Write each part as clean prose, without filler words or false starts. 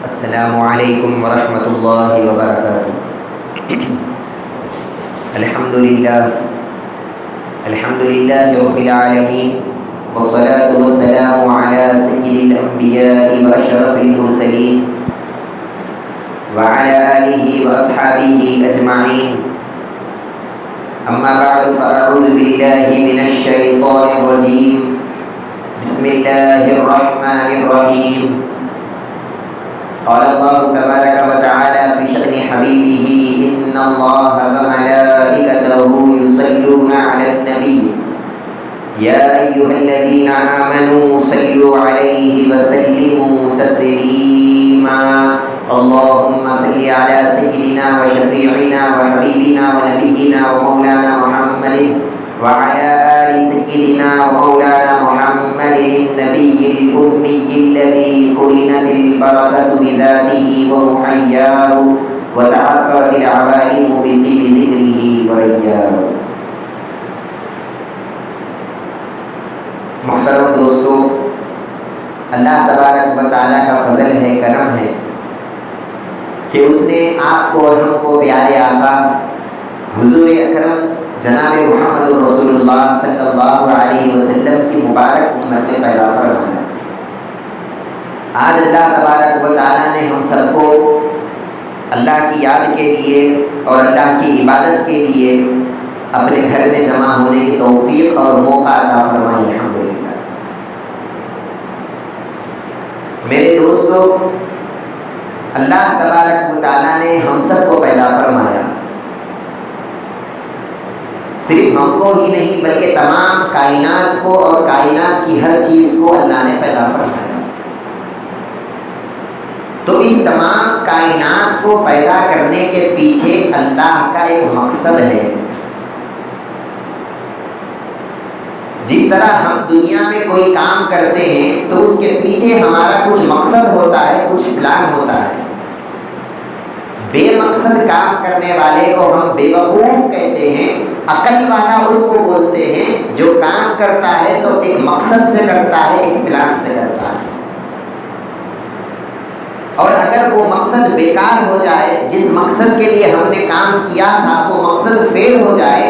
السلام علیکم ورحمۃ اللہ وبرکاتہ۔ الحمدللہ رب العالمین، والصلاة والسلام علی سید الانبیاء واشرف المرسلین وعلی آلہ واصحابہ اجمعین، اما بعد فاعوذ باللہ من الشیطان الرجیم، بسم اللہ الرحمن الرحیم۔ قال الله تبارك وتعالى في شأن حبيبه إن الله وملائكته يصلون على النبي يا أيها الذين آمنوا صلوا عليه وسلموا تسليما اللهم صل على سيدنا وشفيعنا وحبيبنا ونبينا ومولانا محمد وعلى آل سيدنا ومولانا محمد النبي الأمي الذي قرن بالبركة بذاته ومحياه وتعطرت العوالم بطيب ذكره ورياه۔ محترم دوستو، اللہ تبارک و تعالیٰ کا فضل ہے، کرم ہے کہ اس نے آپ کو اور ہم کو پیارے آقا حضور اکرم جناب محمد رسول اللہ صلی اللہ علیہ وسلم کی مبارک امت میں پیدا فرمایا۔ آج اللہ تبارک و تعالیٰ نے ہم سب کو اللہ کی یاد کے لیے اور اللہ کی عبادت کے لیے اپنے گھر میں جمع ہونے کی توفیق اور موقع عطا فرمائی، الحمدللہ۔ میرے دوستو، اللہ تبارک و تعالیٰ نے ہم سب کو پیدا فرمایا، صرف ہم کو ہی نہیں بلکہ تمام کائنات کو اور کائنات کی ہر چیز کو اللہ نے پیدا فرمایا۔ تو اس تمام کائنات کو پیدا کرنے کے پیچھے اللہ کا ایک مقصد ہے۔ جس طرح ہم دنیا میں کوئی کام کرتے ہیں تو اس کے پیچھے ہمارا کچھ مقصد ہوتا ہے، کچھ پلان ہوتا ہے۔ بے مقصد کام کرنے والے کو ہم بے وقوف کہتے ہیں، عقل والا اس کو بولتے ہیں جو کام کرتا ہے تو ایک مقصد سے کرتا ہے، ایک پلان سے کرتا ہے۔ اور اگر وہ مقصد بیکار ہو جائے، جس مقصد کے لیے ہم نے کام کیا تھا وہ مقصد فیل ہو جائے،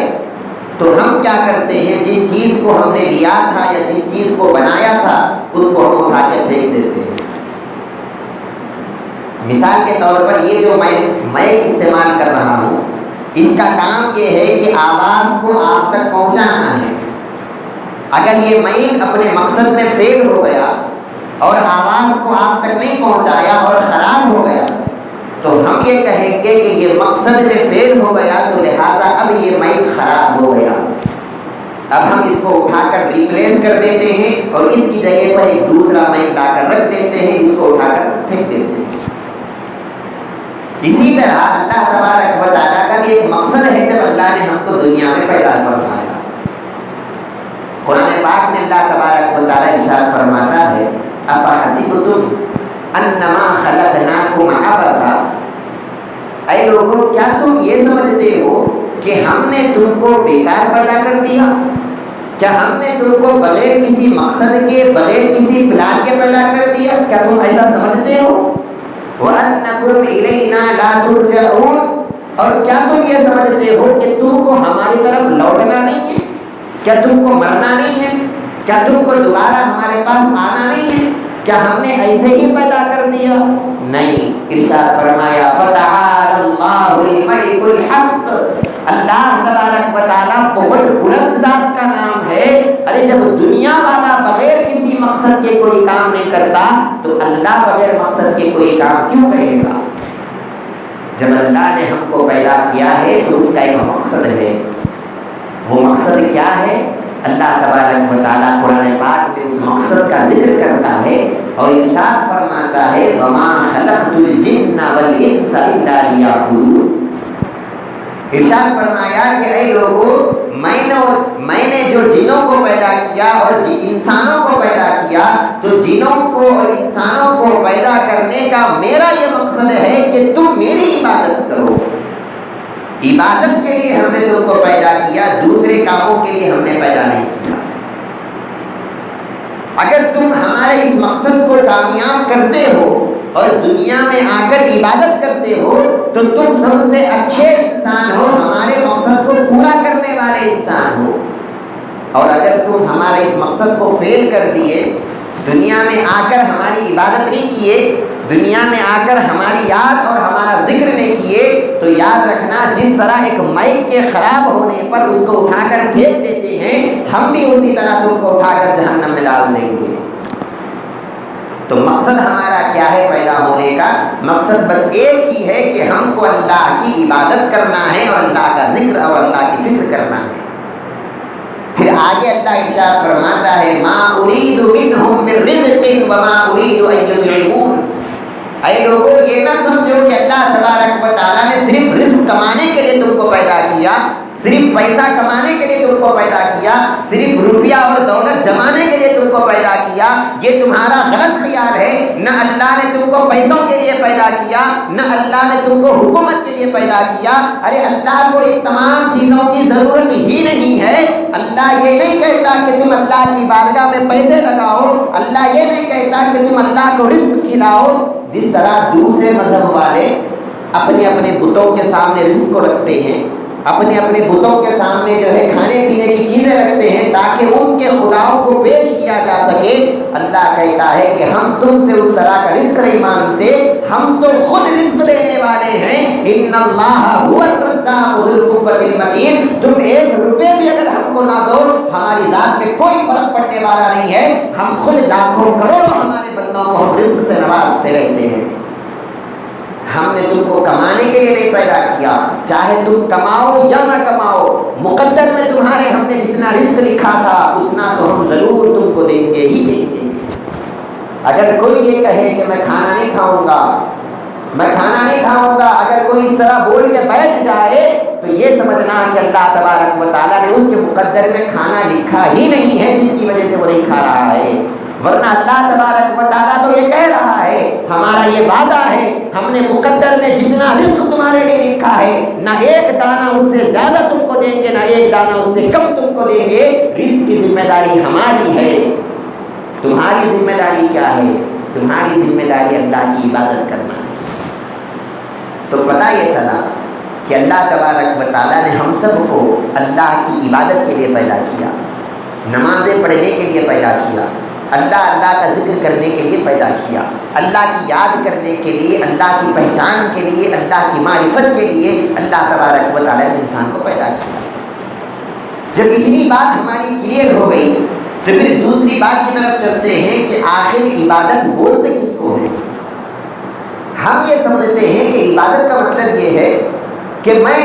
تو ہم کیا کرتے ہیں؟ جس چیز کو ہم نے لیا تھا یا جس چیز کو بنایا تھا اس کو ہم اٹھا کے پھینک دیتے ہیں۔ مثال کے طور پر یہ جو میں استعمال کر رہا ہوں، اس کا کام یہ ہے کہ آواز کو آپ تک پہنچانا ہے۔ اگر یہ مائک اپنے مقصد میں فیل ہو گیا اور آواز کو آپ تک نہیں پہنچایا اور خراب ہو گیا تو ہم یہ کہیں گے کہ یہ مقصد میں فیل ہو گیا، تو لہٰذا اب یہ مائک خراب ہو گیا۔ اب ہم اس کو اٹھا کر ریپلیس کر دیتے ہیں اور اس کی جگہ پر ایک دوسرا مائک لا کر رکھ دیتے ہیں، اس کو اٹھا کر پھینک دیتے ہیں۔ اسی طرح اللہ تبارک و تعالیٰ کا بھی ایک مقصد ہے جب اللہ نے ہم کو دنیا میں پیدا فرمایا۔ قرآن پاک میں اللہ تبارک و تعالیٰ ارشاد فرماتا ہے، افحسبتم انما خلقناکم عبثا، اے لوگوں کیا تم یہ سمجھتے ہو کہ ہم نے تم کو بیکار پیدا کر دیا؟ کیا ہم نے تم کو بغیر کسی مقصد کے، بغیر کسی پلان کے پیدا کر دیا؟ کیا تم ایسا سمجھتے ہو؟ وَأَنَّكُمْ إِلَيْنَا لَا تُرْجَعُونَ، اور کیا تم یہ سمجھتے ہو کہ تم کو ہماری طرف لوٹنا نہیں ہے؟ کیا تم کو مرنا نہیں ہے؟ کیا تم کو دوبارہ ہمارے پاس آنا نہیں ہے؟ کیا ہم نے ایسے ہی پیدا کر دیا؟ نہیں، ارشاد فرمایا فَتَعَالَى اللَّهُ الْمَلِكُ الْحَقُّ، اللہ تبارک و تعالیٰ بہت بلند ذات کا نام ہے۔ ارے جب دنیا والا بغیر کسی مقصد کے کوئی کام نہیں کرتا تو اللہ بغیر مقصد کے کوئی کام کیوں کرے گا؟ جب اللہ نے ہم کو پیدا کیا ہے تو اس کا ایک مقصد ہے۔ وہ مقصد کیا ہے؟ اللہ تبارک و تعالیٰ قرآن پاک میں اس مقصد کا ذکر کرتا ہے اور ارشاد فرماتا ہے وَمَا خَلَقْتُ الْجِنَّ وَالْإِنسَ إِلَّا لِيَعْبُدُونَ۔ ارشاد فرمایا کہ اے لوگوں، میں نے جو جنوں کو پیدا کیا اور انسانوں کو پیدا کیا، تو جنوں کو اور انسانوں کو پیدا کرنے کا میرا یہ مقصد ہے کہ تم میری عبادت کرو۔ عبادت کے لیے ہم نے تم کو پیدا کیا، دوسرے کاموں کے لیے ہم نے پیدا نہیں کیا۔ اگر تم ہمارے اس مقصد کو کامیاب کرتے ہو اور دنیا میں آ کر عبادت کرتے ہو تو تم سب سے اچھے انسان ہو، ہمارے مقصد کو پورا کرنے والے انسان ہو۔ اور اگر تم ہمارے اس مقصد کو فیل کر دیے، دنیا میں آ کر ہماری عبادت نہیں کیے، دنیا میں آ کر ہماری یاد اور ہمارا ذکر نہیں کیے، تو یاد رکھنا جس طرح ایک مائک کے خراب ہونے پر اس کو اٹھا کر پھینک دیتے ہیں، ہم بھی اسی طرح تم کو اٹھا کر جہنم میں ڈال دیں گے۔ تو مقصد ہمارا کیا ہے پیدا ہونے کا؟ مقصد بس ایک ہی ہے کہ ہم کو اللہ کی عبادت کرنا ہے اور اللہ کا ذکر اور اللہ کی فکر کرنا ہے۔ پھر آگے اللہ ارشاد فرماتا ہے ما اريد منهم من رزق وما اريد ان يطعمون۔ اے لوگوں یہ نہ سمجھو کہ اللہ تبارک و تعالیٰ نے صرف رزق کمانے کے لیے تم کو پیدا کیا، صرف پیسہ کمانے کے لیے تم کو پیدا کیا، صرف روپیہ اور دولت جمانے کے لیے تم کو پیدا کیا۔ یہ تمہارا غلط خیال ہے۔ نہ اللہ نے تم کو پیسوں کے لیے پیدا کیا، نہ اللہ نے تم کو حکومت کے لیے پیدا کیا۔ ارے اللہ کو ان تمام چیزوں کی ضرورت ہی نہیں ہے۔ اللہ یہ نہیں کہتا کہ تم اللہ کی بارگاہ میں پیسے لگاؤ، اللہ یہ نہیں کہتا کہ تم اللہ کو رزق کھلاؤ۔ جس طرح دوسرے مذہب والے اپنے اپنے بتوں کے سامنے رزق کو رکھتے ہیں، اپنے اپنے بتوں کے سامنے جو ہے کھانے پینے کی چیزیں رکھتے ہیں تاکہ ان کے خداؤں کو پیش کیا جا سکے، اللہ کہتا ہے کہ ہم تم سے اس طرح کا رزق نہیں مانگتے، ہم تو خود رزق دینے والے ہیں۔ ان اللہ هو الرزاق ذو القوة المتین۔ تم ایک روپے بھی اگر ہم کو نہ دو، ہماری ذات میں کوئی فرق پڑنے والا نہیں ہے، ہم خود لاکھوں کروڑوں ہمارے بندوں کو ہم رزق سے نوازتے رہتے ہیں۔ ہم نے تم کو کمانے کے لیے نہیں پیدا کیا، چاہے تم کماؤ یا نہ کماؤ، مقدر میں تمہارے ہم نے جتنا رزق لکھا تھا اتنا تو ہم ضرور تم کو دیں گے ہی دیں گے۔ اگر کوئی یہ کہے کہ میں کھانا نہیں کھاؤں گا، میں کھانا نہیں کھاؤں گا، اگر کوئی اس طرح بول کے بیٹھ جائے تو یہ سمجھنا کہ اللہ تبارک و تعالیٰ نے اس کے مقدر میں کھانا لکھا ہی نہیں ہے جس کی وجہ سے وہ نہیں کھا رہا ہے۔ ورنہ اللہ تبارک و تعالیٰ تو یہ کہہ رہا ہے، ہمارا یہ وعدہ ہے، ہم نے مقدر میں جتنا رزق تمہارے لیے لکھا ہے، نہ ایک دانہ اس سے زیادہ تم کو دیں گے، نہ ایک دانہ اس سے کم تم کو دیں گے۔ رزق کی ذمہ داری ہماری ہے۔ تمہاری ذمہ داری کیا ہے؟ تمہاری ذمہ داری اللہ کی عبادت کرنا ہے۔ تو پتہ یہ چلا کہ اللہ تبارک و تعالیٰ نے ہم سب کو اللہ کی عبادت کے لیے پیدا کیا، نمازیں پڑھنے کے لیے پیدا کیا، اللہ کا ذکر کرنے کے لیے پیدا کیا، اللہ کی یاد کرنے کے لیے، اللہ کی پہچان کے لیے، اللہ کی معرفت کے لیے اللہ تبارک و تعالیٰ نے انسان کو پیدا کیا۔ جب اتنی بات ہماری کلیئر ہو گئی تو پھر دوسری بات کی طرف چلتے ہیں کہ آخر عبادت بولتے کس کو ہے؟ ہم یہ سمجھتے ہیں کہ عبادت کا مطلب یہ ہے کہ میں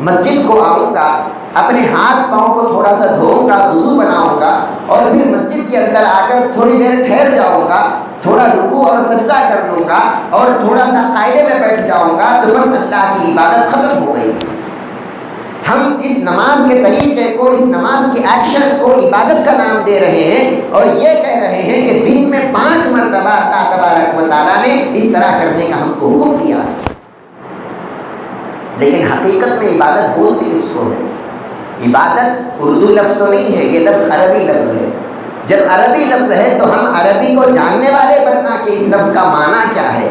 مسجد کو آؤں گا، اپنے ہاتھ پاؤں کو تھوڑا سا دھوؤں گا، وضو بناؤں گا، اور پھر مسجد کے اندر آ کر تھوڑی دیر ٹھہر جاؤں گا، تھوڑا رکوع اور سجدہ کر لوں گا اور تھوڑا سا قاعدے میں بیٹھ جاؤں گا، تو بس اللہ کی عبادت ختم ہو گئی۔ ہم اس نماز کے طریقے کو، اس نماز کے ایکشن کو عبادت کا نام دے رہے ہیں اور یہ کہہ رہے ہیں کہ دن میں 5 مرتبہ اللہ تبارک و تعالیٰ نے اس طرح کرنے کا ہم کو حکم دیا ہے۔ لیکن حقیقت میں عبادت بولتی کس کو ہے؟ عبادت اردو لفظ تو نہیں ہے، یہ لفظ عربی لفظ ہے۔ جب عربی لفظ ہے تو ہم عربی کو جاننے والے بننا کہ اس لفظ کا معنی کیا ہے،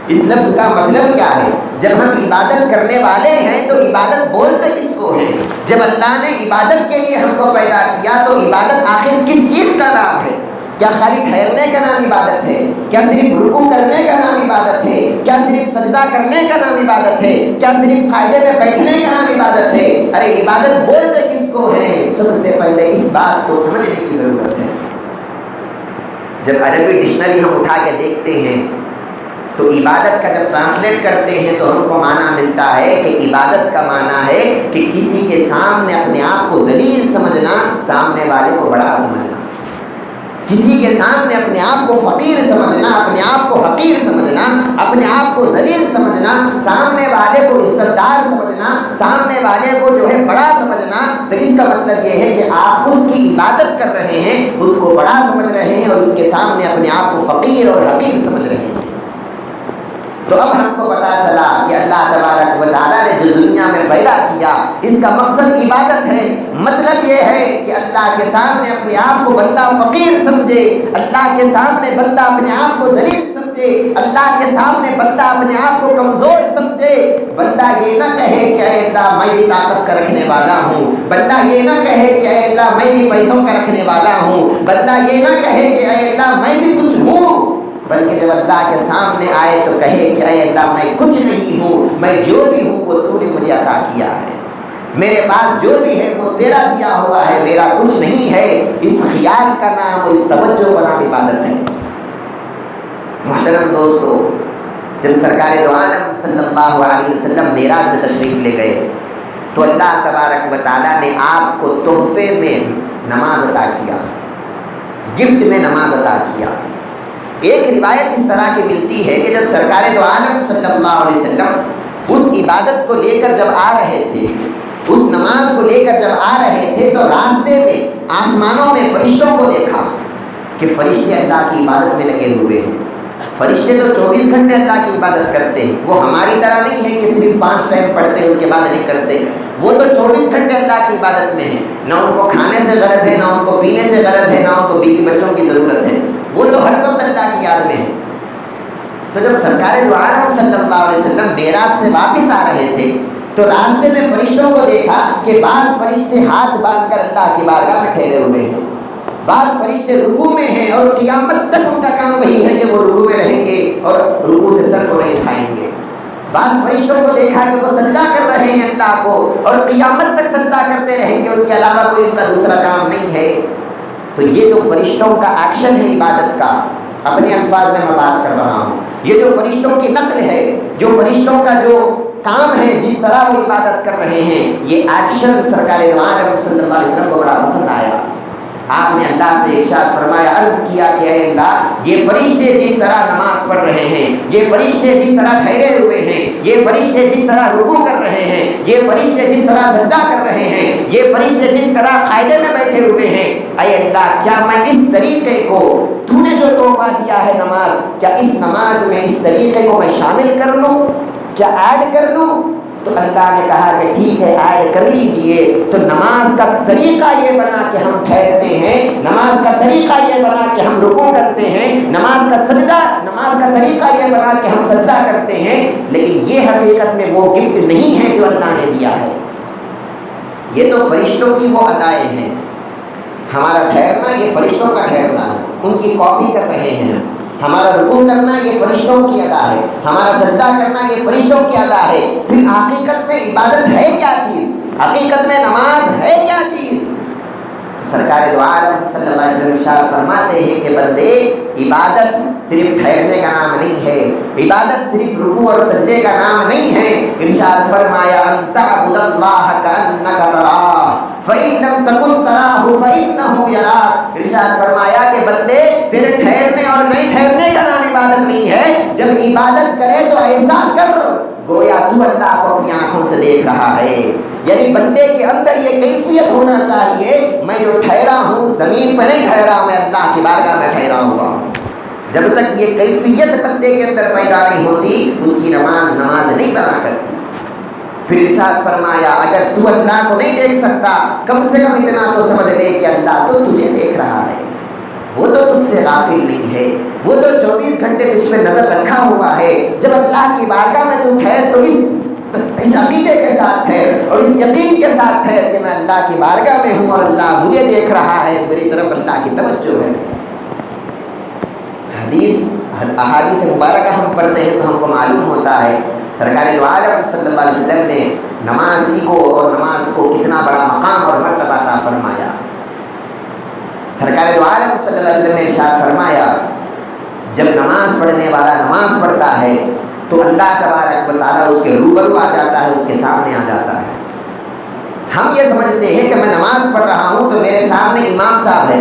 اس لفظ کا مطلب کیا ہے۔ جب ہم عبادت کرنے والے ہیں تو عبادت بولتے کس کو ہے؟ جب اللہ نے عبادت کے لیے ہم کو پیدا کیا تو عبادت آخر کس چیز کا نام ہے؟ کیا خالی ٹھہرنے کا نام عبادت ہے؟ کیا صرف رکوع کرنے کا نام عبادت ہے؟ کیا صرف سجدہ کرنے کا نام عبادت ہے؟ کیا صرف قاعدے میں بیٹھنے کا نام عبادت ہے؟ ارے عبادت بولتے کس کو ہے؟ سب سے پہلے اس بات کو سمجھنے کی ضرورت ہے۔ جب عربی ڈکشنری ہم اٹھا کے دیکھتے ہیں تو عبادت کا جب ٹرانسلیٹ کرتے ہیں تو ہم کو معنی ملتا ہے کہ عبادت کا معنی ہے کہ کسی کے سامنے اپنے آپ کو ذلیل سمجھنا، سامنے والے کو بڑا سمجھنا، کسی کے سامنے اپنے آپ کو فقیر سمجھنا، اپنے آپ کو حقیر سمجھنا، اپنے آپ کو ذلیل سمجھنا، سامنے والے کو عزت دار سمجھنا، سامنے والے کو جو ہے بڑا سمجھنا۔ تو اس کا مطلب یہ ہے کہ آپ اس کی عبادت کر رہے ہیں، اس کو بڑا سمجھ رہے ہیں اور اس کے سامنے اپنے آپ کو فقیر اور حقیر سمجھ رہے ہیں۔ تو اب ہم کو پتا چلا کہ اللہ تبارک و تعالیٰ نے جو دنیا میں پیدا کیا اس کا مقصد عبادت ہے۔ مطلب یہ ہے کہ اللہ کے سامنے اپنے آپ کو بندہ فقیر سمجھے، اللہ کے سامنے بندہ اپنے آپ کو ذلیل سمجھے، سمجھے، اللہ کے سامنے بندہ اپنے آپ کو کمزور سمجھے، بندہ یہ نہ کہے کہ اے اللہ میں بھی طاقت کا رکھنے والا ہوں، بندہ یہ نہ کہے کہ اے اللہ میں بھی پیسوں کا رکھنے والا ہوں، بندہ یہ نہ کہے کہ اے اللہ میں بھی کچھ ہوں، بلکہ جب اللہ کے سامنے آئے تو کہے کہ اے اللہ میں کچھ نہیں ہوں، میں جو بھی ہوں وہ تو نے مجھے عطا کیا ہے، میرے پاس جو بھی ہے وہ تیرا دیا ہوا ہے، میرا کچھ نہیں ہے۔ اس خیال کا نام اور اس توجہ کا نام عبادت ہے۔ محترم دوستو، جب سرکار دو عالم صلی اللہ علیہ وسلم معراج میں تشریف لے گئے تو اللہ تبارک و تعالیٰ نے آپ کو تحفے میں نماز عطا کیا، گفٹ میں نماز عطا کیا۔ ایک روایت اس طرح کی ملتی ہے کہ جب سرکار دو عالم صلی اللہ علیہ وسلم اس عبادت کو لے کر جب آ رہے تھے، اس نماز کو لے کر جب آ رہے تھے تو راستے میں آسمانوں میں فرشتوں کو دیکھا کہ فرشتے اللہ کی عبادت میں لگے ہوئے ہیں۔ فرشتے تو 24 گھنٹے اللہ کی عبادت کرتے ہیں، وہ ہماری طرح نہیں ہے کہ صرف 5 ٹائم پڑھتے ہیں اس کے بعد نہیں کرتے، وہ تو 24 گھنٹے اللہ کی عبادت میں ہیں، نہ ان کو کھانے سے غرض ہے، نہ ان کو پینے سے غرض ہے، نہ ان کو بیوی بچوں کی ضرورت ہے، وہ تو ہر وقت اللہ کی یاد میں ہے۔ تو جب سرکار دو عالم صلی اللہ علیہ وسلم معراج سے واپس آ رہے تھے تو راستے میں فرشتوں کو دیکھا کہ بعض فرشتے ہاتھ باندھ کر اللہ کی بارگاہ میں ٹھہرے ہوئے ہیں، بعض فرشتے رکوع میں ہیں اور قیامت تک ان کا کام وہی ہے کہ وہ رکوع میں رہیں گے اور رکوع سے سر کو نہیں اٹھائیں گے۔ بعض فرشتوں کو دیکھا کہ وہ سجدہ کر رہے ہیں اللہ کو اور قیامت تک سجدہ کرتے رہیں گے، اس کے علاوہ کوئی ان کا دوسرا کام نہیں ہے۔ تو یہ جو فرشتوں کا ایکشن ہے عبادت کا، اپنے الفاظ میں بات کر رہا ہوں، یہ جو فرشتوں کی نقل ہے، جو فرشتوں کا جو کام ہے، جس طرح وہ عبادت کر رہے ہیں، یہ ایکشن سرکار دو عالم صلی اللہ علیہ وسلم کو بڑا پسند آیا۔ آپ نے اللہ سے ارشاد فرمایا، عرض کیا کہ اے اللہ، یہ فرشتے جس طرح نماز پڑھ رہے ہیں، یہ فرشتے جس طرح ٹھہرے ہوئے ہیں، یہ فرشتے جس طرح رکوع کر رہے ہیں، یہ فرشتے جس طرح سجدہ کر رہے ہیں، یہ فرشتے جس طرح قاعدے میں بیٹھے ہوئے ہیں، اے اللہ کیا میں اس طریقے کو تو نے جو تحفہ دیا ہے نماز، کیا اس نماز میں اس طریقے کو میں شامل کر لوں، کیا ایڈ کر لوں؟ تو اللہ نے کہا کہ ٹھیک ہے ایڈ کر لیجئے۔ تو نماز کا طریقہ یہ بنا کہ ہم ٹھہرتے ہیں، نماز کا طریقہ یہ بنا کہ ہم رکوع کرتے ہیں، نماز کا طریقہ یہ بنا کہ ہم سجدہ کرتے ہیں، لیکن یہ حقیقت میں وہ گفٹ نہیں ہے جو اللہ نے دیا ہے۔ یہ تو فرشتوں کی وہ ادائیں ہیں، ہمارا ٹھہرنا یہ فرشتوں کا ٹھہرنا ہے، ان کی کاپی کر رہے ہیں۔ ہمارا رکوع کرنا یہ فرشتوں کی ادا ہے، ہمارا سجدہ کرنا یہ فرشتوں کی ادا ہے۔ پھر حقیقت میں عبادت ہے کیا چیز، حقیقت میں نماز ہے کیا چیز؟ سرکار دو عالم صلی اللہ علیہ وسلم ارشاد فرماتے ہیں کہ بندے، عبادت صرف ٹھہرنے کا نام نہیں ہے، عبادت صرف رکوع اور سجدے کا نام نہیں ہے۔ ارشاد فرمایا، ان تعبد اللہ کأنک تراہ فإن لم تكن تراہ فإنہ یراک۔ ارشاد فرمایا کہ بندے، تیرے ٹھہرنے اور نہیں ٹھہرنے کا نام عبادت نہیں ہے، جب عبادت کرے تو ایسا کر گویا تو اللہ کو اپنی آنکھوں سے دیکھ رہا ہے۔ یعنی بندے کے اندر یہ کیفیت ہونا چاہیے، میں جو ٹھہرا ہوں زمین پہ نہیں ٹھہرا، میں اللہ کی بارگاہ میں ٹھہرا ہوا ہوں۔ جب تک یہ کیفیت بندے کے اندر پیدا نہیں ہوتی، اس کی نماز نہیں بنا کرتی۔ پھر ارشاد فرمایا، اگر تو اللہ کو نہیں دیکھ سکتا، کم سے کم اتنا تو سمجھ لے کہ اللہ تو تجھے دیکھ رہا ہے، وہ تو تجھ سے غافل نہیں ہے، وہ تو 24 گھنٹے تجھ پہ نظر رکھا ہوا ہے۔ جب اللہ کی بارگاہ میں تو ٹھہر تو اس عقیدے کے ساتھ ٹھہر اور اس یقین کے ساتھ ٹھہر کہ میں اللہ کی بارگاہ میں ہوں اور اللہ مجھے دیکھ رہا ہے، میری طرف اللہ کی توجہ ہے۔ احادیث مبارکہ ہم پڑھتے ہیں تو ہم کو معلوم ہوتا ہے سرکار دو عالم صلی اللہ علیہ وسلم نے نمازی کو اور نماز کو کتنا بڑا مقام اور مرتبہ عطا فرمایا۔ سرکار دو عالم صلی اللہ علیہ وسلم نے ارشاد فرمایا، جب نماز پڑھنے والا نماز پڑھتا ہے تو اللہ تبارک و تعالیٰ اس کے روبرو آ جاتا ہے، اس کے سامنے آ جاتا ہے۔ ہم یہ سمجھتے ہیں کہ میں نماز پڑھ رہا ہوں تو میرے سامنے امام صاحب ہے،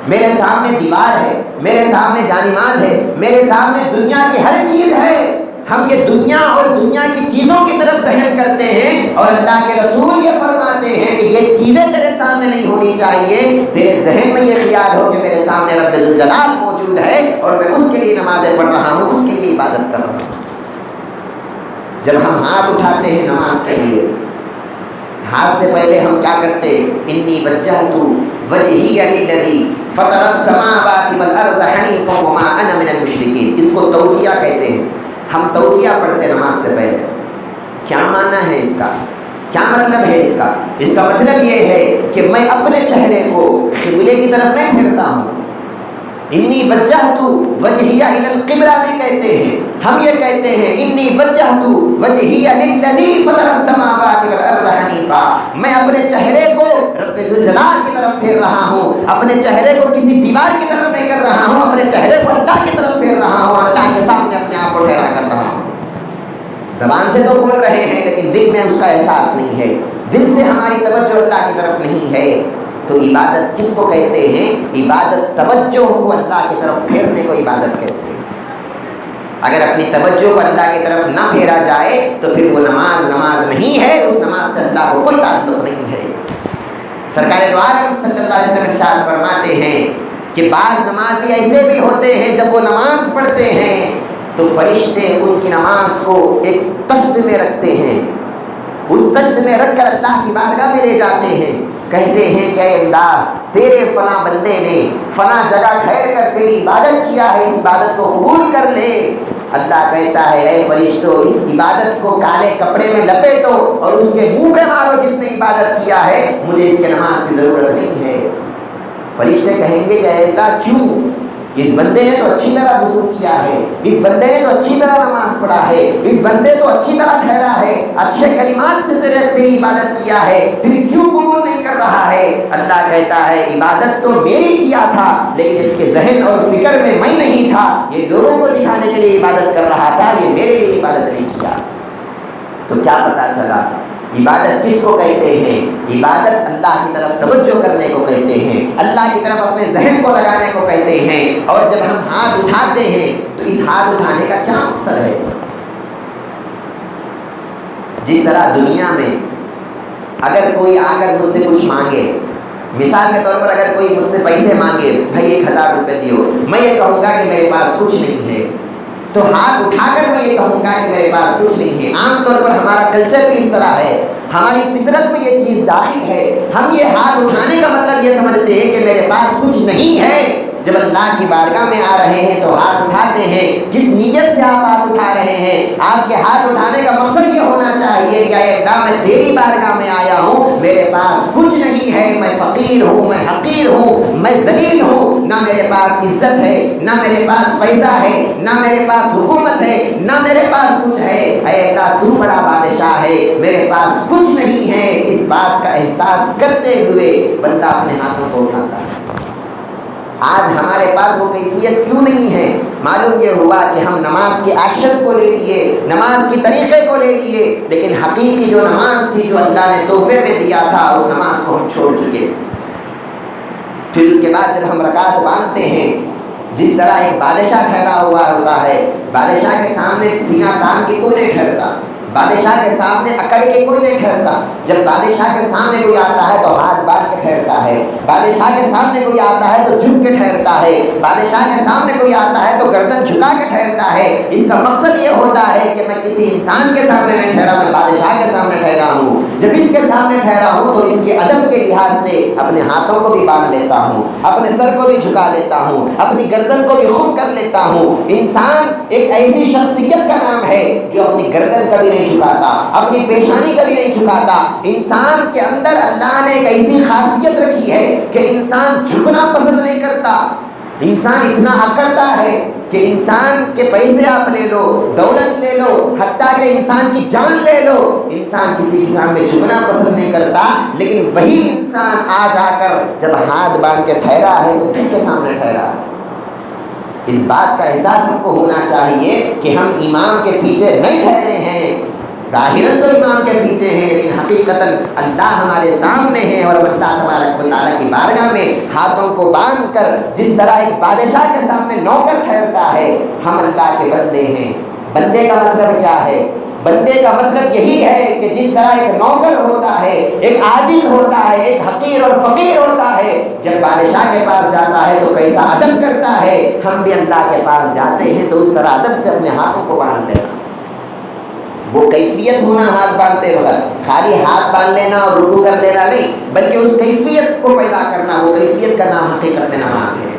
میرے سامنے دیوار ہے، میرے سامنے جانماز ہے، میرے سامنے دنیا کی ہر چیز ہے۔ ہم یہ دنیا اور دنیا کی چیزوں کی طرف ذہن کرتے ہیں، اور اللہ کے رسول یہ فرماتے ہیں کہ یہ چیزیں تیرے سامنے نہیں ہونی چاہیے، تیرے ذہن میں یہ خیال ہو کہ میرے سامنے رب ذوالجلال موجود ہے اور میں اس کے لیے نمازیں پڑھ رہا ہوں، اس کے لیے عبادت کر رہا ہوں۔ جب ہم ہاتھ اٹھاتے ہیں نماز کے لیے، ہاتھ سے پہلے ہم کیا کرتے؟ انی وجہت وجہی للذی فطر السماوات والارض حنیفا وما انا من المشرکین. اس کو توجیہ کہتے ہیں. ہم توجیہ پڑھتے ہیں نماز سے پہلے. کیا معنی ہے اس کا؟ کیا مطلب ہے اس کا؟ اس کا مطلب یہ ہے کہ میں اپنے چہرے کو قبلے کی طرف نہیں پھیرتا ہوں. انی وجہت وجہی الی القبلہ نہیں کہتے ہیں. ہم یہ کہتے ہیں انی وجہت وجہی للذی فطر السماوات والارض حنیفا. میں اپنے چہرے کو رب ذوالجلال کی طرف پھیر رہا ہوں. اپنے چہرے کو کسی دیوار کی طرف نہیں کر رہا ہوں. اپنے چہرے کو اللہ کی طرف پھیر رہا ہوں. اللہ کے سامنے اپنے آپ کو ٹھہرا کر رہا ہوں. زبان سے تو بول رہے ہیں لیکن دل میں اس کا احساس نہیں ہے. دل سے ہماری توجہ اللہ کی طرف نہیں ہے. تو عبادت کس کو کہتے ہیں؟ عبادت توجہ کو اللہ کی طرف پھیرنے کو عبادت کہتے ہیں. اگر اپنی توجہ کو اللہ کی طرف نہ پھیرا جائے تو پھر وہ نماز نہیں ہے. اس نماز سے اللہ کو کوئی تعلق نہیں ہے. سرکار دو عالم صلی اللہ علیہ وسلم ارشاد فرماتے ہیں کہ بعض نمازی ایسے بھی ہوتے ہیں جب وہ نماز پڑھتے ہیں تو فرشتے ان کی نماز کو ایک تشت میں رکھتے ہیں. اس تشت میں رکھ کر اللہ کی بارگاہ میں لے جاتے ہیں. کہتے ہیں کہ اے اللہ تیرے فلاں بندے نے فلاں جگہ ٹھہر کر تیری عبادت کیا ہے, اس عبادت کو قبول کر لے. اللہ کہتا ہے اے فرشتوں اس عبادت کو کالے کپڑے میں لپیٹو اور اس کے منہ پہ مارو جس نے عبادت کیا ہے. مجھے اس کے نماز کی ضرورت نہیں ہے. فرشتے کہیں گے کہ اے اللہ کیوں؟ اس بندے نے تو اچھی طرح وضو کیا ہے, اس بندے نے تو اچھی طرح نماز پڑھا ہے, اس بندے تو اچھی طرح ٹھہرا ہے, اچھے کلمات سے تیری عبادت کیا ہے, پھر کیوں قبول نہیں کر رہا ہے؟ اللہ کہتا ہے عبادت تو میری کیا تھا لیکن اس کے ذہن اور فکر میں نہیں تھا. یہ لوگوں کو دکھانے کے لیے عبادت کر رہا تھا, یہ میرے لیے عبادت نہیں کیا. تو کیا پتا چلا عبادت کس کو کہتے ہیں؟ عبادت اللہ کی طرف توجہ کرنے کو کہتے ہیں, اللہ کی طرف اپنے ذہن کو لگانے کو کہتے ہیں. اور جب ہم ہاتھ اٹھاتے ہیں تو اس ہاتھ اٹھانے کا کیا مقصد ہے؟ جس طرح دنیا میں اگر کوئی آ کر مجھ سے کچھ مانگے, مثال کے طور پر اگر کوئی مجھ سے پیسے مانگے, بھائی 1000 روپے دیو, میں یہ کہوں گا کہ میرے پاس کچھ نہیں ہے. تو ہاتھ اٹھا کر میں یہ کہوں گا کہ میرے پاس کچھ نہیں ہے. عام طور پر ہمارا کلچر بھی اس طرح ہے, ہماری فطرت میں یہ چیز داخل ہے. ہم یہ ہاتھ اٹھانے کا مطلب یہ سمجھتے ہیں کہ میرے پاس کچھ نہیں ہے. جب اللہ کی بارگاہ میں آ رہے ہیں تو ہاتھ اٹھاتے ہیں. کس نیت سے آپ ہاتھ اٹھا رہے ہیں؟ آپ کے ہاتھ اٹھانے کا مقصد یہ ہونا چاہیے کہ اے اللہ میں تیری بارگاہ میں آیا ہوں, میرے پاس کچھ نہیں ہے, میں فقیر ہوں, میں حقیر ہوں, میں ذلیل ہوں, نہ میرے پاس عزت ہے, نہ میرے پاس پیسہ ہے, نہ میرے پاس حکومت ہے, نہ میرے پاس کچھ ہے. اے اللہ تو بڑا بادشاہ ہے, میرے پاس کچھ نہیں ہے. اس بات کا احساس کرتے ہوئے بندہ اپنے ہاتھوں کو اٹھاتا ہے. آج ہمارے پاس وہ کیفیت کیوں نہیں ہے؟ معلوم یہ ہوا کہ ہم نماز کے ایکشن کو لے لیے, نماز کی طریقے کو لے لیے, لیکن حقیقی جو نماز تھی جو اللہ نے تحفے میں دیا تھا اس نماز کو ہم چھوڑ چکے. پھر اس کے بعد جب ہم رکعت باندھتے ہیں, جس طرح ایک بادشاہ ٹھہرا ہوا ہوتا ہے, بادشاہ کے سامنے سینہ تان کے کوئی نہیں ٹھہرتا, بادشاہ کے سامنے اکڑ کے کوئی نہیں ٹھہرتا. جب بادشاہ کے سامنے کوئی آتا ہے تو ہاتھ باندھ کے ٹھہرتا ہے, بادشاہ کے سامنے کوئی آتا ہے تو جھک کے ٹھہرتا ہے, بادشاہ کے سامنے کوئی آتا ہے تو گردن جھکا کے ٹھہرتا ہے. اس کا مقصد یہ ہوتا ہے کہ میں کسی انسان کے سامنے نہیں ٹھہرا, میں بادشاہ کے سامنے ٹھہرا ہوں. جب اس کے سامنے ٹھہرا ہوں تو اس کے ادب کے لحاظ سے اپنے ہاتھوں کو بھی باندھ لیتا ہوں, اپنے سر کو بھی جھکا لیتا ہوں, اپنی گردن کو بھی خم کر لیتا ہوں. انسان ایک ایسی شخصیت کا نام ہے جو اپنی گردن کبھی نہیں جھکاتا, اپنی پیشانی کبھی نہیں جھکاتا. انسان کے اندر اللہ نے ایک ایسی خاصیت رکھی ہے کہ انسان جھکنا پسند نہیں کرتا. انسان اتنا اکڑتا ہے کہ انسان کے پیسے آپ لے لو, دولت لے لو, حتیٰ کہ انسان کی جان لے لو, انسان کسی کے سامنے جھکنا پسند نہیں کرتا. لیکن وہی انسان آج آ کر جب ہاتھ باندھ کے ٹھہرا ہے تو کس کے سامنے ٹھہرا ہے؟ اس بات کا احساس ہم کو ہونا چاہیے کہ ہم امام کے پیچھے نہیں ٹھہرے ہیں. ظاہراً تو امام کے پیچھے ہیں لیکن حقیقتاً اللہ ہمارے سامنے ہے. اور اللہ تبارک و تعالیٰ کی بارگاہ میں ہاتھوں کو باندھ کر جس طرح ایک بادشاہ کے سامنے نوکر ٹھہرتا ہے, ہم اللہ کے بندے ہیں. بندے کا مطلب کیا ہے؟ بندے کا مطلب یہی ہے کہ جس طرح ایک نوکر ہوتا ہے, ایک عاجز ہوتا ہے, ایک حقیر اور فقیر ہوتا ہے, جب بادشاہ کے پاس جاتا ہے تو کیسا ادب کرتا ہے, ہم بھی اللہ کے پاس جاتے ہیں تو اس طرح ادب سے اپنے ہاتھوں کو باندھ لینا. وہ کیفیت ہونا ہاتھ باندھتے وقت، خالی ہاتھ باندھ لینا اور رکوع کر دینا نہیں، بلکہ اس کیفیت کو پیدا کرنا، وہ کیفیت کا نام حقیقت میں نماز ہے۔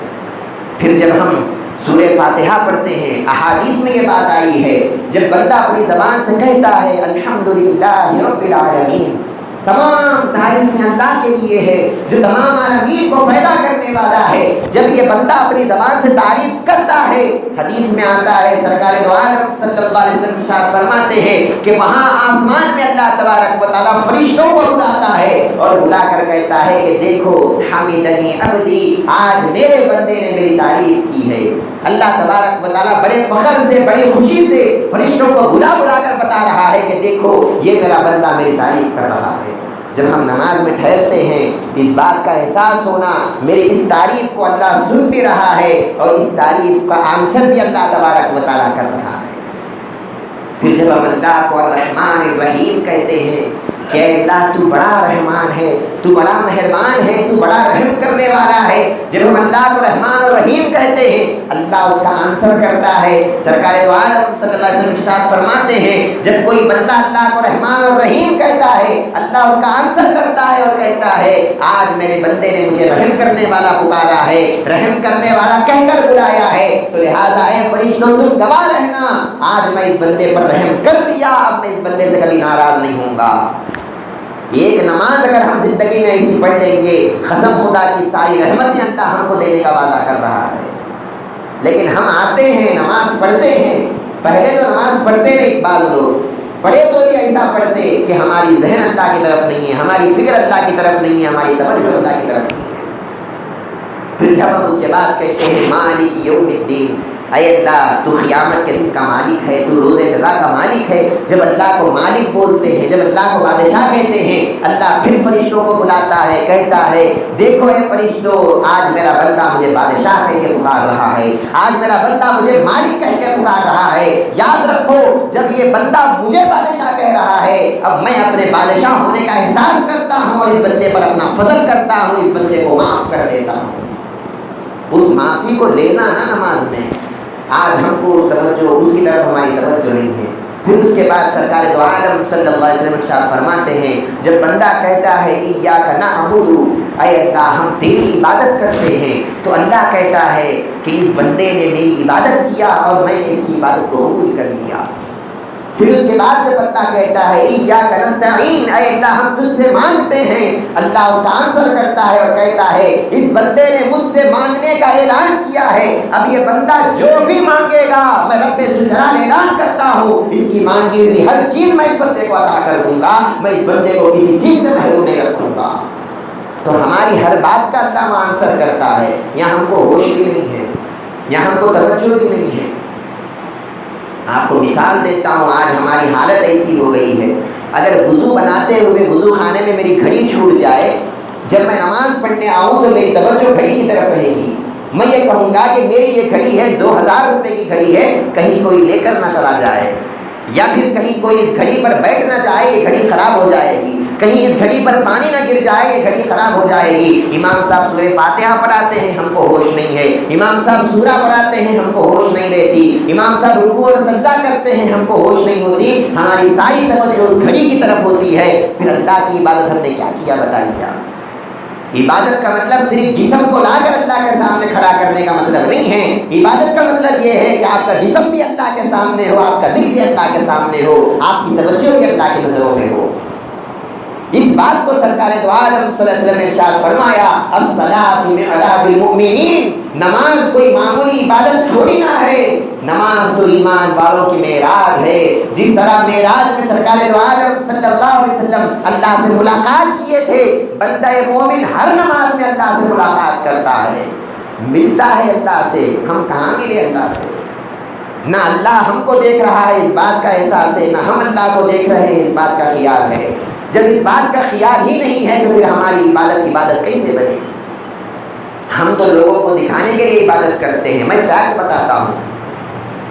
پھر جب ہم سورہ فاتحہ پڑھتے ہیں، احادیث میں یہ بات آئی ہے، جب بندہ اپنی زبان سے کہتا ہے الحمدللہ رب العالمین، تمام تعریفیں اللہ کے لیے ہے جو تمام عالمین کو پیدا کرنے والا ہے، جب یہ بندہ اپنی زبان سے تعریف کرتا ہے، حدیث میں آتا ہے سرکار دو عالم صلی اللہ علیہ وسلم ارشاد فرماتے ہیں کہ وہاں آسمان میں اللہ تبارک و تعالیٰ فرشتوں کو بلاتا ہے اور بلا کر کہتا ہے کہ دیکھو حمیدنی عبدی، آج میرے بندے نے میری تعریف کی ہے۔ اللہ تبارک و تعالیٰ بڑے فخر سے، بڑی خوشی سے فرشتوں کو بلا بلا کر بتا رہا ہے کہ دیکھو یہ میرا بندہ میری تعریف کر رہا ہے۔ جب ہم نماز میں ٹھہرتے ہیں، اس بات کا احساس ہونا میری اس تعریف کو اللہ سن بھی رہا ہے اور اس تعریف کا آنسر بھی اللہ تبارک و تعالیٰ کر رہا ہے۔ پھر جب ہم اللہ کو الرحمن الرحیم کہتے ہیں کہ اے اللہ تو بڑا رحمان ہے، تو بڑا مہربان ہے، تو بڑا رحم کرنے والا ہے، جب ہم اللہ کو رحمان اور رحیم کہتے ہیں اللہ اس کا آنسر کرتا ہے۔ سرکار دو عالم صلی اللہ علیہ وسلم ارشاد فرماتے ہیں جب کوئی بندہ اللہ کو رحمان اور رحیم کہتا ہے اللہ اس کا آنسر کرتا ہے اور کہتا ہے آج میرے بندے نے مجھے رحم کرنے والا پکارا ہے، رحم کرنے والا کہہ کر بلایا ہے، تو لہٰذا اے فرشتوں تم گواہ رہنا، آج میں اس بندے پر رحم کر دیا، اب میں اس بندے سے کبھی ناراض نہیں ہوں گا۔ ایک نماز اگر ہم زندگی میں ایسی پڑھ لیں گے، قسم خدا کی ساری رحمتیں اللہ ہم کو دینے کا وعدہ کر رہا ہے۔ لیکن ہم آتے ہیں نماز پڑھتے ہیں، پہلے تو نماز پڑھتے نہیں، بعض لوگ پڑھے تو بھی ایسا پڑھتے کہ ہماری ذہن اللہ کی طرف نہیں ہے، ہماری فکر اللہ کی طرف نہیں ہے، ہماری توجہ اللہ کی طرف نہیں ہے۔ پھر جب ہم اس کے بعد کہتے ہیں مالک یوم الدین، اے اللہ تو قیامت کے دن کا مالک ہے، تو روز جزا کا مالک ہے، جب اللہ کو مالک بولتے ہیں، جب اللہ کو بادشاہ کہتے ہیں، اللہ پھر فرشتوں کو بلاتا ہے، کہتا ہے دیکھو اے فرشتوں آج میرا بندہ مجھے بادشاہ کہہ کے پکار رہا ہے، آج میرا بندہ مجھے مالک کہہ کے پکار رہا ہے۔ یاد رکھو جب یہ بندہ مجھے بادشاہ کہہ رہا ہے، اب میں اپنے بادشاہ ہونے کا احساس کرتا ہوں اور اس بندے پر اپنا فضل کرتا ہوں، اس بندے کو معاف کر دیتا ہوں۔ اس معافی کو لینا نا نماز میں، آج ہم کو توجہ اس کی طرف ہماری توجہ نہیں ہے۔ پھر اس کے بعد سرکار دو عالم صلی اللہ علیہ وسلم ارشاد فرماتے ہیں جب بندہ کہتا ہے ایاک نعبد، اے اللہ ہم تیری عبادت کرتے ہیں، تو اللہ کہتا ہے کہ اس بندے نے میری عبادت کیا اور میں نے اس کی عبادت کو قبول کر لیا۔ پھر اس کے بعد جب اللہ کہتا ہے ایاک نستعین، اے اللہ ہم تجھ سے مانگتے ہیں، اللہ اس کا آنسر کرتا ہے اور کہتا ہے اس بندے نے مجھ سے مانگنے کا اعلان کیا ہے، اب یہ بندہ جو بھی مانگے گا میں رب ذوالجلال اعلان کرتا ہوں اس کی مانگی ہوئی ہر چیز میں اس بندے کو عطا کر دوں گا، میں اس بندے کو کسی چیز سے محروم نہیں رکھوں گا۔ تو ہماری ہر بات کا اللہ آنسر کرتا ہے، یہاں ہم کو ہوش بھی نہیں ہے، یہاں ہم کو توجہ بھی نہیں ہے۔ آپ کو مثال دیتا ہوں، آج ہماری حالت ایسی ہو گئی ہے، اگر وضو بناتے ہوئے وضو خانے میں میری گھڑی چھوٹ جائے، جب میں نماز پڑھنے آؤں تو میری توجہ گھڑی کی طرف رہے گی، میں یہ کہوں گا کہ میری یہ گھڑی ہے 2000 روپے کی گھڑی ہے، کہیں کوئی لے کر نہ چلا جائے، یا پھر کہیں کوئی اس گھڑی پر بیٹھ نہ جائے، یہ گھڑی خراب ہو جائے گی، کہیں اس گھڑی پر پانی نہ گر جائے، یہ گھڑی خراب ہو جائے گی۔ امام صاحب سورہ فاتحہ پڑھاتے ہیں، ہم کو ہوش نہیں ہے، امام صاحب سورہ پڑھاتے ہیں، ہم کو ہوش نہیں رہتی، امام صاحب رکوع اور سجدہ کرتے ہیں، ہم کو ہوش نہیں ہوتی، ہماری ساری توجہ اس گھڑی کی طرف ہوتی ہے۔ پھر اللہ کی عبادت ہم نے کیا کیا بتائیے؟ عبادت کا مطلب صرف جسم کو لا کر اللہ کے سامنے کھڑا کرنے کا مطلب نہیں ہے، عبادت کا مطلب یہ ہے کہ آپ کا جسم بھی اللہ کے سامنے ہو، آپ کا دل بھی اللہ کے سامنے ہو، آپ کی توجہ بھی اللہ کی نظروں میں ہو۔ اس بات کو سرکار دو عالم صلی اللہ علیہ وسلم نے ارشاد فرمایا الصلاۃ معراج المؤمنین، نماز کوئی معمولی عبادت تھوڑی نہ ہے، نماز تو ایمان والوں کی معراج ہے۔ جس طرح معراج میں سرکار دو عالم صلی اللہ علیہ وسلم اللہ سے ملاقات کیے تھے، بندہ مومن ہر نماز میں اللہ سے ملاقات کرتا ہے، ملتا ہے اللہ سے۔ ہم کہاں ملے اللہ سے؟ نہ اللہ ہم کو دیکھ رہا ہے اس بات کا احساس ہے، نہ ہم اللہ کو دیکھ رہے ہیں اس بات کا خیال ہے۔ جب اس بات کا خیال ہی نہیں ہے تو پھر ہماری عبادت کیسے بنے؟ ہم تو لوگوں کو دکھانے کے لیے عبادت کرتے ہیں۔ میں فیکٹ بتاتا ہوں،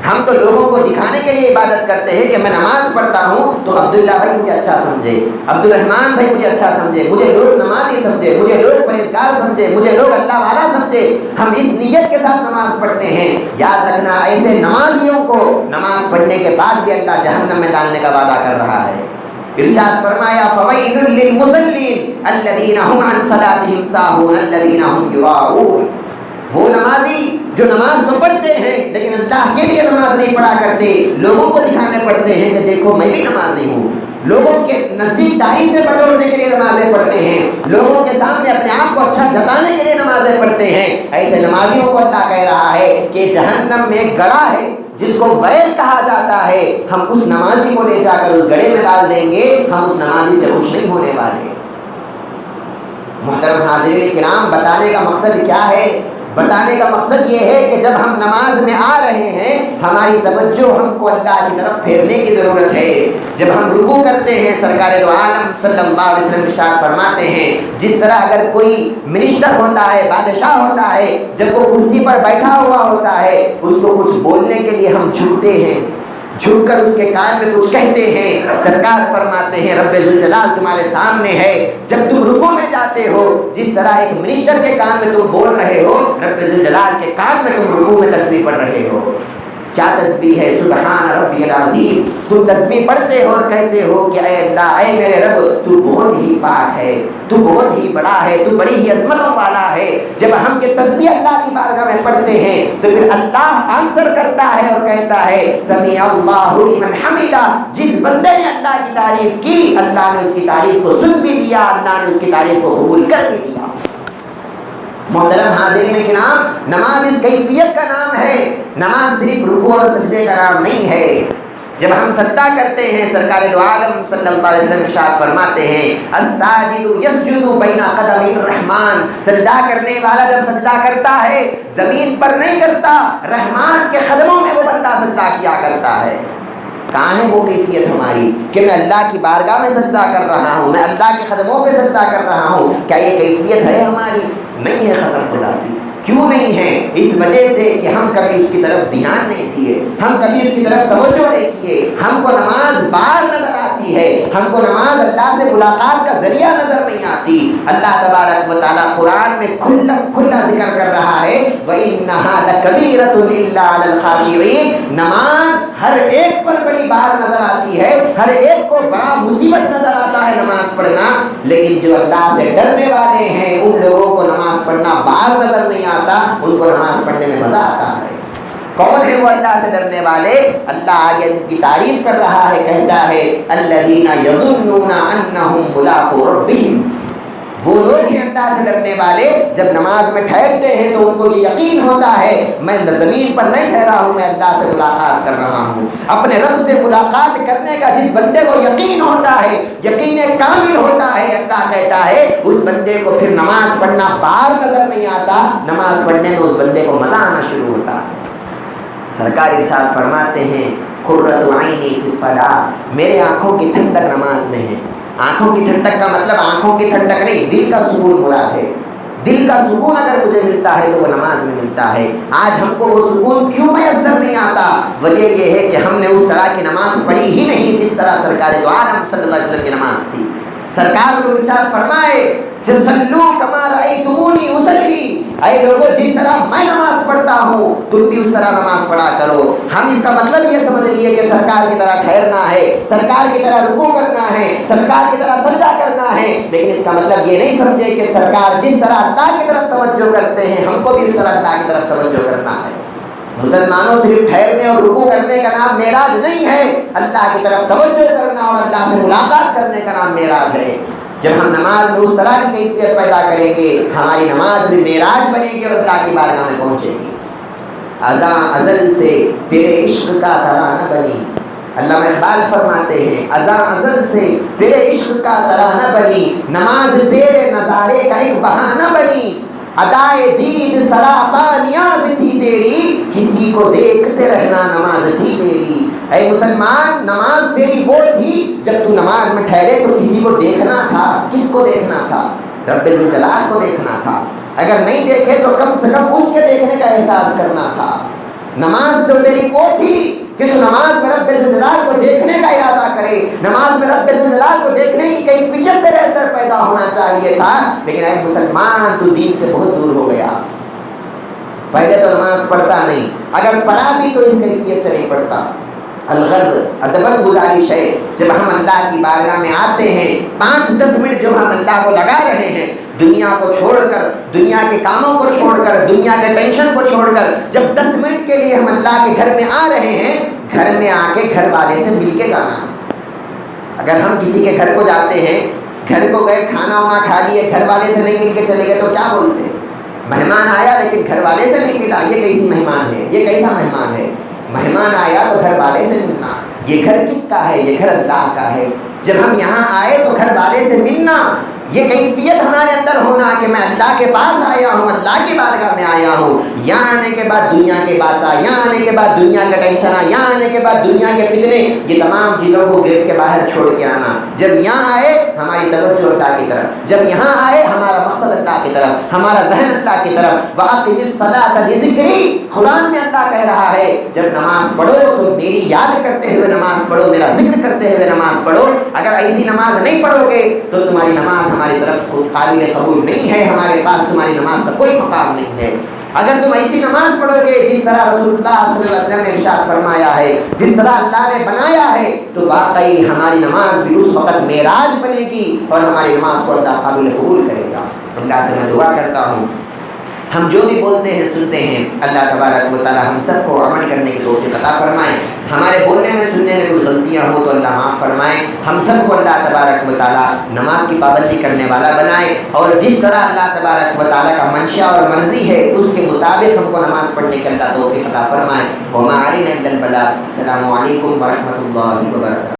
ہم تو لوگوں کو دکھانے کے لیے عبادت کرتے ہیں کہ میں نماز پڑھتا ہوں تو عبداللہ بھائی مجھے اچھا سمجھے، عبد الرحمان بھائی مجھے اچھا سمجھے، مجھے لوگ نمازی سمجھے، مجھے لوگ پرہیزگار سمجھے، مجھے لوگ اللہ والا سمجھے، ہم اس نیت کے ساتھ نماز پڑھتے ہیں۔ یاد رکھنا ایسے نمازیوں کو نماز پڑھنے کے بعد بھی اللہ جہنم میں ڈالنے کا وعدہ کر رہا ہے۔ ارشاد فرمایا فویل للمصلین الذین هم عن صلاتهم ساہون الذین هم یراؤون، وہ نمازی جو نماز میں پڑھتے ہیں لیکن اللہ کے لیے نماز نہیں پڑھا کرتے، لوگوں کو دکھانے پڑتے ہیں کہ دیکھو میں بھی نمازی ہوں، لوگوں کے نزدیک داڑھی سے بٹورنے کے لیے نمازیں پڑھتے ہیں، لوگوں کے سامنے اپنے آپ کو اچھا جتانے کے لیے نمازیں پڑھتے ہیں۔ ایسے نمازیوں کو اللہ کہہ رہا ہے کہ جہنم میں ایک گڑھا ہے جس کو ویل کہا جاتا ہے، ہم اس نمازی کو لے جا کر اس گڑھے میں ڈال دیں گے، ہم اس نمازی سے خوش نہیں ہونے والے۔ محترم حاضرین کرام، بتانے کا مقصد کیا ہے؟ بتانے کا مقصد یہ ہے کہ جب ہم نماز میں آ رہے ہیں ہماری توجہ ہم کو اللہ کی طرف پھیرنے کی ضرورت ہے۔ جب ہم رکوع کرتے ہیں سرکار دو عالم صلی اللہ علیہ وسلم ارشاد فرماتے ہیں جس طرح اگر کوئی منسٹر ہوتا ہے، بادشاہ ہوتا ہے، جب وہ کرسی پر بیٹھا ہوا ہوتا ہے اس کو کچھ بولنے کے لیے ہم جھکتے ہیں، جھک کر اس کے کان میں کچھ کہتے ہیں۔ سرکار فرماتے ہیں رب ذوالجلال تمہارے سامنے ہے، جب تم رکوع میں جاتے ہو جس طرح ایک منسٹر کے کان میں تم بول رہے ہو، رب ذوالجلال کے کان میں تم رکوع میں تسبیح پڑھ رہے ہو۔ کیا تسبیح ہے؟ سبحان ربی العظیم۔ تم تسبیح پڑھتے ہو اور کہتے ہو کہ اے اللہ، اے میرے رب، تو بہت ہی پاک ہے، تو بہت ہی بڑا ہے، تو بڑی ہی عظمتوں والا ہے۔ جب ہم یہ تسبیح اللہ کی بارگاہ میں پڑھتے ہیں تو پھر اللہ آنسر کرتا ہے اور کہتا ہے سمیع اللہ لمن حمدہ۔ جس بندے نے اللہ کی تعریف کی اللہ نے اس کی تعریف کو سن بھی لیا، اللہ نے اس کی تعریف کو قبول کر بھی لیا۔ محترم حاضرین کرام، نماز اس کیفیت کا نام ہے، نماز صرف رکوع اور سجدے کا نام نہیں ہے۔ جب ہم سجدہ کرتے ہیں سرکار دو عالم صلی اللہ علیہ وسلم ارشاد فرماتے ہیں الساجد یسجد بین قدمی الرحمن، سجدہ کرنے والا جب سجدہ کرتا ہے زمین پر نہیں کرتا، رحمان کے قدموں میں وہ بندہ سجدہ کیا کرتا ہے۔ کہاں ہے وہ کیفیت ہماری کہ میں اللہ کی بارگاہ میں سجدہ کر رہا ہوں، میں اللہ کے قدموں پہ سجدہ کر رہا ہوں؟ کیا یہ کیفیت ہے ہماری؟ نہیں ہے قسم خدا کی۔ کیوں نہیں ہے؟ اس وجہ سے کہ ہم کبھی اس کی طرف دھیان نہیں دیے، ہم کبھی اس کی طرف توجہ نہیں کیے۔ ہم کو نماز بار نظر آتی ہے، ہم کو نماز اللہ سے ملاقات کا ذریعہ نظر نہیں آتی۔ اللہ تبارک و تعالیٰ قرآن میں کھلا ذکر کر رہا ہے وَإِنَّهَا لَكَبِيرَةٌ إِلَّا عَلَى الْخَاشِعِينَ، نماز ہر ایک پر بڑی بار نظر آتی ہے، ہر ایک کو بڑا مصیبت نظر آتا ہے نماز پڑھنا، لیکن جو اللہ سے ڈرنے والے ہیں ان لوگوں کو نماز پڑھنا بار نظر نہیں آتا، ان کو نماز پڑھنے میں مزہ آتا ہے۔ کون ہے وہ اللہ سے ڈرنے والے؟ اللہ آگے ان کی تعریف کر رہا ہے، کہتا ہے الذین یظنون انہم ملاقو ربہم، وہ لوگ ہیں اللہ سے ڈرنے والے جب نماز میں ٹھہرتے ہیں تو ان کو یہ یقین ہوتا ہے میں زمین پر نہیں ٹھہرا ہوں، میں اللہ سے ملاقات کر رہا ہوں۔ اپنے رب سے ملاقات کرنے کا جس بندے کو یقین ہوتا ہے، یقین کامل ہوتا ہے، اللہ کہتا ہے اس بندے کو پھر نماز پڑھنا بار نظر نہیں آتا، نماز پڑھنے میں اس بندے کو مزہ آنا شروع ہوتا ہے۔ سرکار ارشاد فرماتے ہیں قرۃ عینی فی الصلاۃ، میرے آنکھوں کی ٹھنڈک نماز میں ہے۔ آنکھوں کی ٹھنڈک کا مطلب آنکھوں کی ٹھنڈک نہیں، دل کا سکون مراد ہے۔ دل کا سکون اگر مجھے ملتا ہے تو وہ نماز میں ملتا ہے۔ آج ہم کو وہ سکون کیوں میسر نہیں آتا؟ وجہ یہ ہے کہ ہم نے اس طرح کی نماز پڑھی ہی نہیں جس طرح سرکار دو عالم صلی اللہ علیہ وسلم کی نماز تھی۔ سرکار کو ارشاد فرمائے صلو کما رأیتمونی اصلی، اے لوگوں جس طرح میں نماز پڑھتا ہوں تم بھی اس طرح نماز پڑھا کرو۔ ہم اس کا مطلب یہ سمجھ لیے کہ سرکار کی طرح ٹھہرنا ہے، سرکار کی طرح رکوع کرنا ہے، سرکار کی طرح سجدہ کرنا ہے، لیکن اس کا مطلب یہ نہیں سمجھے کہ سرکار جس طرح اللہ کی طرف توجہ کرتے ہیں ہم کو بھی اس طرح اللہ کی طرف توجہ کرنا ہے۔ مسلمانوں صرف ٹھہرنے اور رکوع کرنے کا نام معراج نہیں ہے، اللہ کی طرف توجہ کرنا اور اللہ سے ملاقات کرنے کا نام معراج ہے۔ جب ہم نماز میں اس طرح کی کیفیت پیدا کریں گے ہماری نماز بھی معراج بنے گی اور اللہ کی بارگاہ میں پہنچے گی۔ ازاں ازل سے تیرے عشق کا ترانہ بنی، علامہ اقبال فرماتے ہیں ازاں ازل سے تیرے عشق کا ترانہ بنی، نماز تیرے نظارے کا ایک بہانہ بنی، ادائے دید سراپا نیاز تھی تیری، کسی کو دیکھتے رہنا نماز تھی تیری۔ اے مسلمان، نماز تیری وہ تھی جب تو نماز میں ٹھہرے تو کسی کو دیکھنا تھا۔ کس کو دیکھنا تھا؟ رب ذوالجلال کو دیکھنا تھا۔ اگر نہیں دیکھے تو کم سے کم اس کے دیکھنے کا احساس کرنا تھا۔ نماز جو تیری وہ تھی کہ تو نماز میں رب جلال کو دیکھنے کا ارادہ کرے، نماز میں رب جلال کو دیکھنے کی کیفیت تیرے اندر پیدا ہونا چاہیے تھا، لیکن اے مسلمان تو دین سے بہت دور ہو گیا۔ پہلے تو نماز پڑھتا نہیں، اگر پڑھا بھی تو اس کیفیت سے نہیں پڑھتا۔ الغرض ادبن گزارش ہے، جب ہم اللہ کی بارگاہ میں آتے ہیں 5-10 منٹ جو ہم اللہ کو لگا رہے ہیں، دنیا کو چھوڑ کر، دنیا کے کاموں کو چھوڑ کر، دنیا کے ٹینشن کو چھوڑ کر، جب 10 منٹ کے لیے ہم اللہ کے گھر میں آ رہے ہیں، گھر میں آ کے گھر والے سے مل کے جانا۔ اگر ہم کسی کے گھر کو جاتے ہیں، گھر کو گئے، کھانا وانا کھا لیے، گھر والے سے نہیں مل کے چلے گئے تو کیا بولتے ہیں؟ مہمان آیا لیکن گھر والے سے نہیں ملا، یہ کیسی مہمان ہے، یہ کیسا مہمان ہے؟ مہمان آیا تو گھر والے سے ملنا۔ یہ گھر کس کا ہے؟ یہ گھر اللہ کا ہے۔ جب ہم یہاں آئے تو گھر والے سے ملنا، یہ کیفیت ہمارے اندر ہونا کہ میں اللہ کے پاس آیا ہوں، اللہ کی بارگاہ میں آیا ہوں۔ یہاں آنے کے بعد دنیا کے باتیں، یہاں آنے کے بعد دنیا کا ٹینشن، یہاں آنے کے بعد دنیا کے فتنے، یہ تمام چیزوں کو گیٹ کے باہر چھوڑ کے آنا۔ جب یہاں آئے ہماری توجہ اللہ کی طرف، جب یہاں آئے ہمارا مقصد اللہ کی طرف، ہمارا ذہن اللہ کی طرف۔ وَأَقِمِ الصَّلَاةَ لِذِكْرِي، قرآن میں اللہ کہہ رہا ہے جب نماز پڑھو تو میری یاد کرتے ہوئے نماز پڑھو، میرا ذکر کرتے ہوئے نماز پڑھو۔ اگر ایسی نماز نہیں پڑھو گے تو تمہاری نماز ہماری طرف قابل قبول نہیں ہے، ہمارے پاس تمہاری نماز کا کوئی مقام نہیں ہے۔ اگر تم ایسی نماز پڑھو گے جس طرح رسول اللہ صلی اللہ علیہ وسلم نے ارشاد فرمایا ہے، جس طرح اللہ نے بنایا ہے، تو واقعی ہماری نماز بھی اس وقت معراج بنے گی اور ہماری نماز کو اللہ قابل قبول کرے گا۔ اللہ سے میں دعا کرتا ہوں ہم جو بھی بولتے ہیں سنتے ہیں، اللہ تبارک و تعالی ہم سب کو عمل کرنے کی توفیق عطا فرمائے۔ ہمارے بولنے میں سننے میں کچھ غلطیاں ہوں تو اللہ معاف فرمائے۔ ہم سب کو اللہ تبارک و تعالی نماز کی پابندی کرنے والا بنائے، اور جس طرح اللہ تبارک و تعالی کا منشا اور مرضی ہے اس کے مطابق ہم کو نماز پڑھنے کی اللہ توفیق عطا فرمائے۔ وما علینا الا البلاغ۔ السلام علیکم ورحمۃ اللہ وبرکاتہ۔